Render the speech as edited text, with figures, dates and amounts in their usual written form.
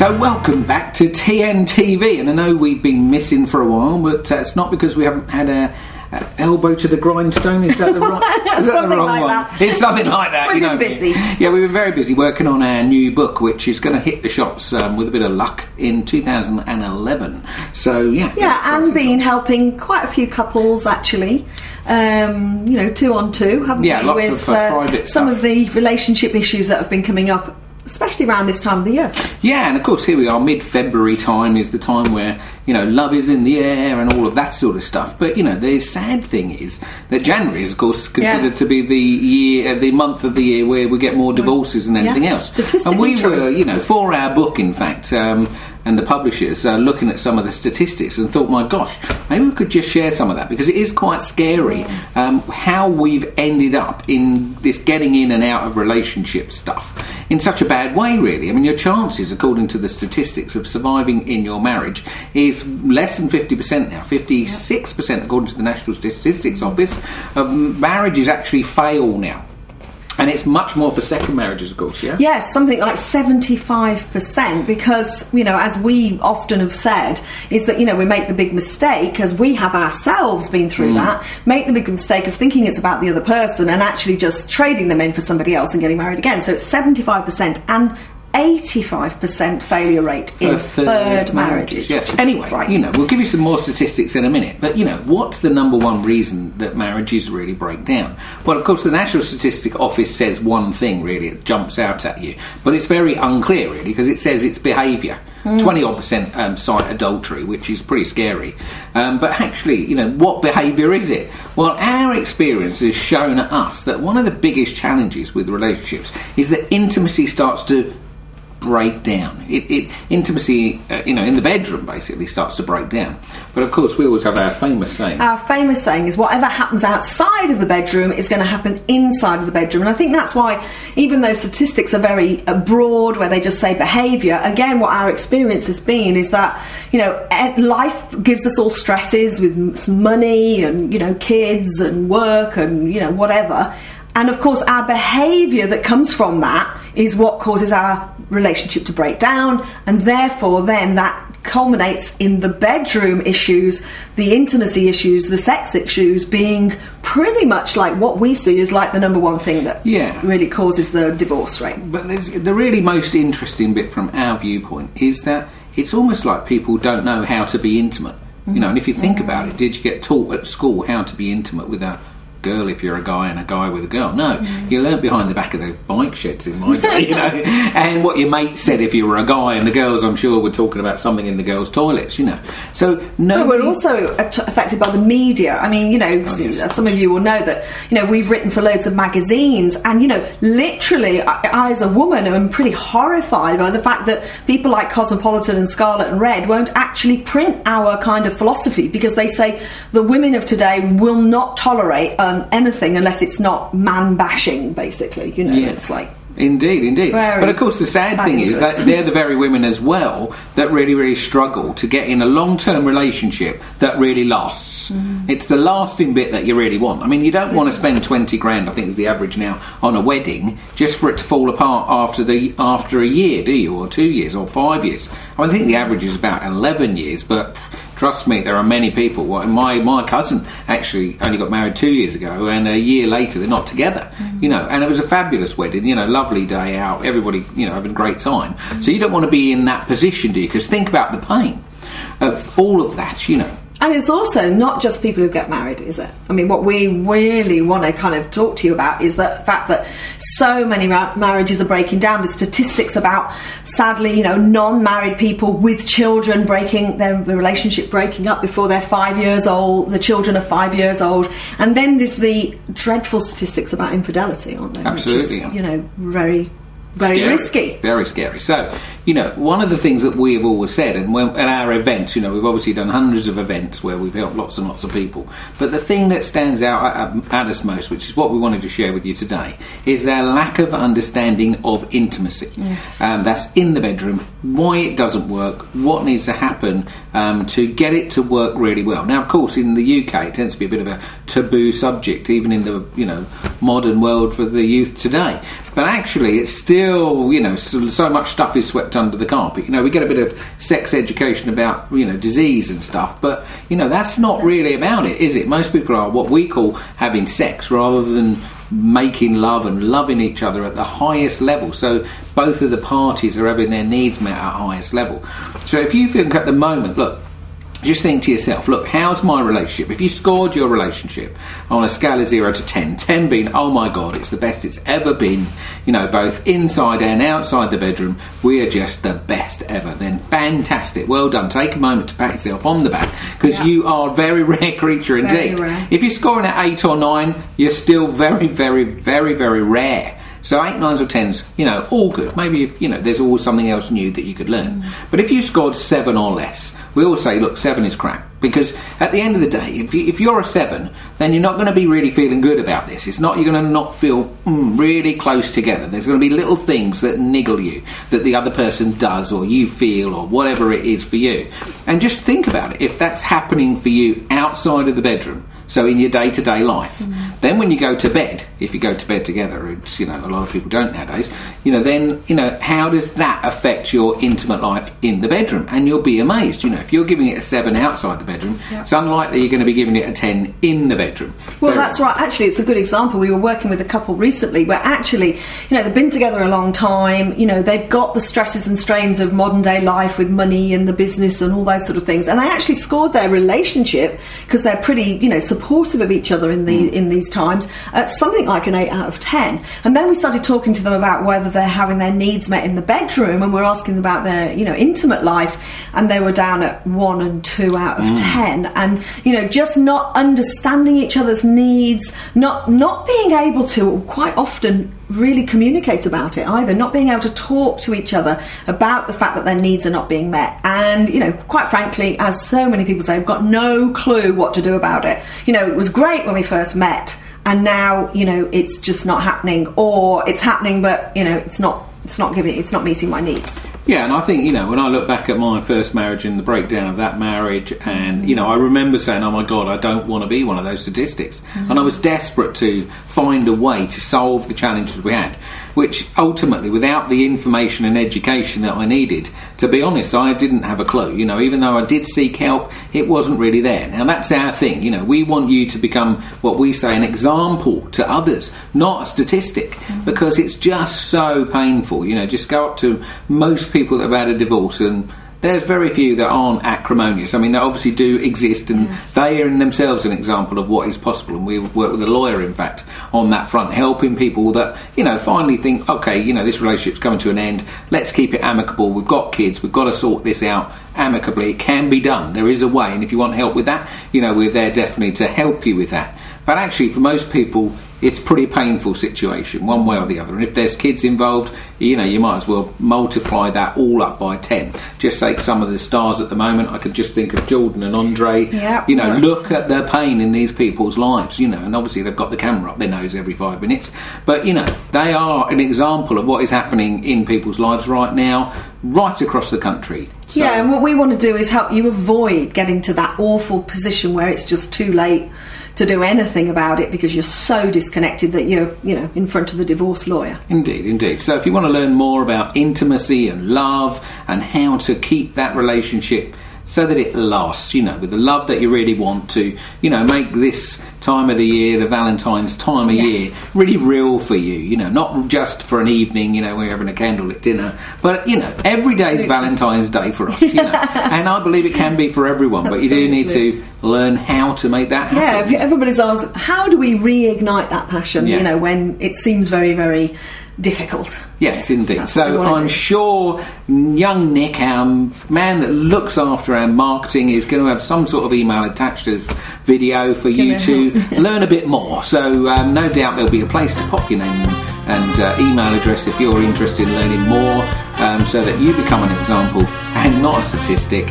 So welcome back to TNTV, and I know we've been missing for a while, but it's not because we haven't had a elbow to the grindstone. Is that the right? Is that the wrong like one? That. It's something like that. We've been busy. Yeah, we've been very busy working on our new book, which is going to hit the shops with a bit of luck in 2011. So and been helping quite a few couples actually. 2 on 2, haven't we? Lots with of private some stuff. of the relationship issues that have been coming up, especially around this time of the year. Yeah, and of course here we are, mid-February time is the time where, love is in the air and all of that sort of stuff. But, the sad thing is that January is, of course, considered to be the month of the year where we get more divorces than anything else. Statistically and we true. were, for our book, in fact, and the publishers looking at some of the statistics and thought, my gosh, maybe we could just share some of that, because it is quite scary how we've ended up in this getting in and out of relationship stuff in such a bad way, really. I mean, your chances, according to the statistics, of surviving in your marriage is less than 50% now. 56%, according to the National Statistics Office, of marriages actually fail now. And it's much more for second marriages, of course, yeah? Yes, something like 75%, because, as we often have said, is that, we make the big mistake, as we have ourselves been through that, make the big mistake of thinking it's about the other person and actually just trading them in for somebody else and getting married again. So it's 75% and 85% failure rate in third marriages. Yes. Anyway, we'll give you some more statistics in a minute. But, what's the number one reason that marriages really break down? Well, of course, the National Statistics Office says one thing, really. It jumps out at you. But it's very unclear, really, because it says it's behaviour. 20-odd% cite adultery, which is pretty scary. But actually, what behaviour is it? Well, our experience has shown us that one of the biggest challenges with relationships is that intimacy starts to break down. Intimacy, in the bedroom, basically, starts to break down. But of course, we always have our famous saying. Our famous saying is, whatever happens outside of the bedroom is going to happen inside of the bedroom. And I think that's why, even though statistics are very broad, where they just say behaviour, again, what our experience has been is that, life gives us all stresses with money and, kids and work and, whatever. And of course, our behaviour that comes from that is what causes our relationship to break down, and therefore then that culminates in the bedroom issues, the intimacy issues, the sex issues being pretty much like what we see is like the number one thing that really causes the divorce rate. But the really most interesting bit from our viewpoint is that it's almost like people don't know how to be intimate. And if you think about it, did you get taught at school how to be intimate with a girl if you're a guy and a guy with a girl? No, you learnt behind the back of the bike sheds in my day, and what your mate said if you were a guy, and the girls, I'm sure, were talking about something in the girls' toilets, So we're also affected by the media. I mean, some of you will know that, we've written for loads of magazines, and, literally, I as a woman am pretty horrified by the fact that people like Cosmopolitan and Scarlet and Red won't actually print our kind of philosophy, because they say the women of today will not tolerate anything unless it's not man bashing, basically. It's like Indeed. But of course, the sad thing is that they're the very women as well that really, really struggle to get in a long-term relationship that really lasts. It's the lasting bit that you really want. I mean, you don't want to spend 20 grand, I think is the average now, on a wedding just for it to fall apart after a year, do you? Or 2 years or 5 years. I think the average is about 11 years, but trust me, there are many people. My cousin actually only got married 2 years ago, and a year later they're not together. And it was a fabulous wedding. Lovely day out, everybody having a great time. So you don't want to be in that position, do you? Because think about the pain of all of that. And it's also not just people who get married, is it? I mean, what we really want to kind of talk to you about is the fact that so many marriages are breaking down. The statistics about, sadly, non-married people with children the relationship breaking up before they're 5 years old, the children are 5 years old. And then there's the dreadful statistics about infidelity, aren't there? Absolutely. Which is, very risky. Very scary. So, one of the things that we have always said, and at our events, we've obviously done hundreds of events where we've helped lots and lots of people, but the thing that stands out at us most, which is what we wanted to share with you today, is our lack of understanding of intimacy. Yes. That's in the bedroom, why it doesn't work, what needs to happen to get it to work really well. Now, of course, in the UK, it tends to be a bit of a taboo subject, even in the modern world for the youth today. But actually, it's still, so much stuff is swept under the carpet. We get a bit of sex education about, disease and stuff, but, that's not really about it, is it? Most people are what we call having sex rather than making love and loving each other at the highest level. So both of the parties are having their needs met at highest level. So if you think at the moment, look, just think to yourself, look, how's my relationship? If you scored your relationship on a scale of 0 to 10, 10 being, oh my God, it's the best it's ever been, both inside and outside the bedroom, we are just the best ever, then fantastic, well done. Take a moment to pat yourself on the back, because you are a very rare creature indeed. Very rare. If you're scoring at 8 or 9, you're still very, very, very, very rare. So 8, 9s or 10s, all good. Maybe if, there's always something else new that you could learn. But if you scored 7 or less, we all say, look, 7 is crap. Because at the end of the day, if you're a 7, then you're not going to be really feeling good about this. It's not, you're going to not feel really close together. There's going to be little things that niggle you, that the other person does, or you feel, or whatever it is for you. And just think about it. If that's happening for you outside of the bedroom, so in your day-to-day life, then when you go to bed, if you go to bed together, it's, a lot of people don't nowadays, then, how does that affect your intimate life in the bedroom? And you'll be amazed, if you're giving it a 7 outside the bedroom, it's unlikely you're going to be giving it a 10 in the bedroom. Well, that's right. Actually, it's a good example. We were working with a couple recently where actually, they've been together a long time, they've got the stresses and strains of modern day life with money and the business and all those sort of things. And they actually scored their relationship, because they're pretty, supportive of each other in these times, at something like an 8 out of 10. And then we started talking to them about whether they're having their needs met in the bedroom, and we're asking them about their, intimate life, and they were down at 1 and 2 out of 10. And, just not understanding each other's needs, not being able to quite often really communicate about it either, not being able to talk to each other about the fact that their needs are not being met. And, quite frankly, as so many people say, we've got no clue what to do about it. It was great when we first met, and now, it's just not happening, or it's happening, but, it's not meeting my needs. Yeah, and I think, when I look back at my first marriage and the breakdown of that marriage, and, I remember saying, oh my God, I don't want to be one of those statistics. And I was desperate to find a way to solve the challenges we had, which ultimately, without the information and education that I needed, to be honest, I didn't have a clue. Even though I did seek help, it wasn't really there. Now, that's our thing. We want you to become what we say, an example to others, not a statistic, because it's just so painful. Just go up to most people that have had a divorce, and there's very few that aren't acrimonious. I mean, they obviously do exist, and they are in themselves an example of what is possible. And we've worked with a lawyer, in fact, on that front, helping people that, finally think, okay, this relationship's coming to an end, let's keep it amicable, we've got kids, we've got to sort this out amicably. It can be done, there is a way, and if you want help with that, we're there definitely to help you with that. But actually, for most people, it's a pretty painful situation, one way or the other. And if there's kids involved, you might as well multiply that all up by 10. Just take some of the stars at the moment. I could just think of Jordan and Andre. Look at the pain in these people's lives, and obviously they've got the camera up their nose every 5 minutes. But, they are an example of what is happening in people's lives right now, right across the country. So, and what we want to do is help you avoid getting to that awful position where it's just too late to do anything about it, because you're so disconnected that you're, in front of the divorce lawyer. Indeed. So if you want to learn more about intimacy and love and how to keep that relationship so that it lasts, with the love that you really want to, make this time of the year, the Valentine's time of year, really real for you, not just for an evening, we're having a candlelit dinner, but, every day is Valentine's Day for us, and I believe it can be for everyone, but you do need to learn how to make that happen. Yeah, everybody's asked, how do we reignite that passion, when it seems very, very difficult? Yes, indeed. So I'm sure young Nick, our man that looks after our marketing, is going to have some sort of email attached to this video for you to learn a bit more. So no doubt there'll be a place to pop your name and email address if you're interested in learning more, so that you become an example and not a statistic.